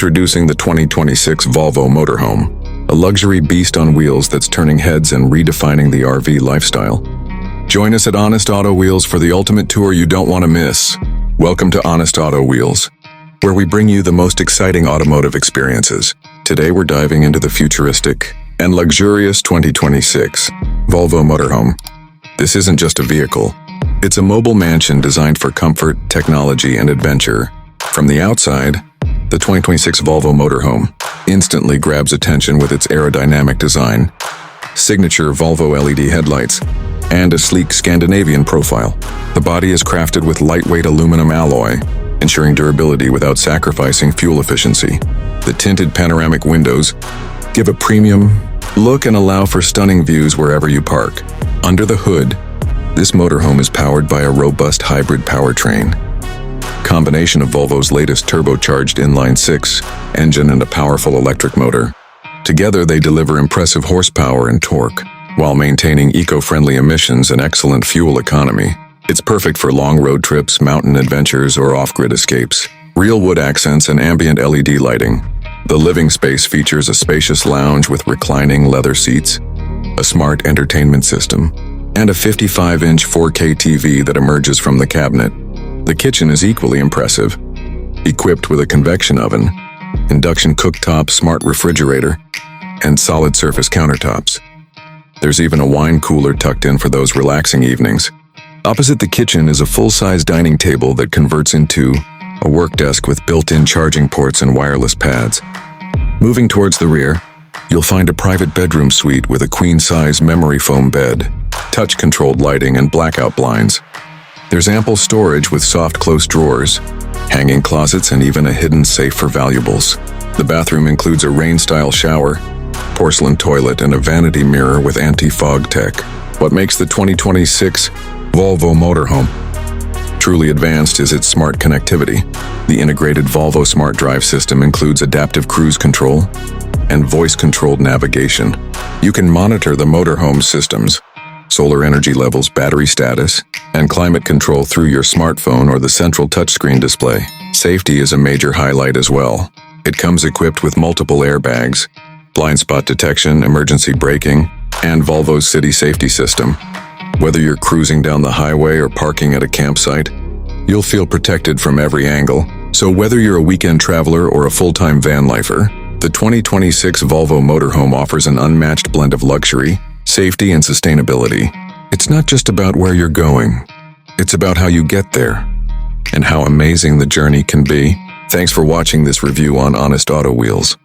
Introducing the 2026 Volvo Motorhome, a luxury beast on wheels that's turning heads and redefining the RV lifestyle. Join us at Honest Auto Wheels for the ultimate tour you don't want to miss. Welcome to Honest Auto Wheels, where we bring you the most exciting automotive experiences. Today we're diving into the futuristic and luxurious 2026 Volvo Motorhome. This isn't just a vehicle. It's a mobile mansion designed for comfort, technology, and adventure. From the outside, the 2026 Volvo Motorhome instantly grabs attention with its aerodynamic design, signature Volvo LED headlights, and a sleek Scandinavian profile. The body is crafted with lightweight aluminum alloy, ensuring durability without sacrificing fuel efficiency. The tinted panoramic windows give a premium look and allow for stunning views wherever you park. Under the hood, this motorhome is powered by a robust hybrid powertrain. Combination of Volvo's latest turbocharged inline-six engine and a powerful electric motor. Together, they deliver impressive horsepower and torque, while maintaining eco-friendly emissions and excellent fuel economy. It's perfect for long road trips, mountain adventures, or off-grid escapes. Real wood accents and ambient LED lighting. The living space features a spacious lounge with reclining leather seats, a smart entertainment system, and a 55-inch 4K TV that emerges from the cabinet. The kitchen is equally impressive, equipped with a convection oven, induction cooktop, smart refrigerator, and solid surface countertops. There's even a wine cooler tucked in for those relaxing evenings. Opposite the kitchen is a full-size dining table that converts into a work desk with built-in charging ports and wireless pads. Moving towards the rear, you'll find a private bedroom suite with a queen-size memory foam bed, touch-controlled lighting, and blackout blinds. There's ample storage with soft close drawers, hanging closets, and even a hidden safe for valuables. The bathroom includes a rain-style shower, porcelain toilet, and a vanity mirror with anti-fog tech. What makes the 2026 Volvo Motorhome truly advanced is its smart connectivity. The integrated Volvo Smart Drive system includes adaptive cruise control and voice-controlled navigation. You can monitor the motorhome systems, solar energy levels, battery status, and climate control through your smartphone or the central touchscreen display. Safety is a major highlight as well. It comes equipped with multiple airbags, blind spot detection, emergency braking, and Volvo's city safety system. Whether you're cruising down the highway or parking at a campsite, you'll feel protected from every angle. So whether you're a weekend traveler or a full-time van lifer, the 2026 Volvo Motorhome offers an unmatched blend of luxury, safety, and sustainability. It's not just about where you're going. It's about how you get there and how amazing the journey can be. Thanks for watching this review on Honest Auto Wheels.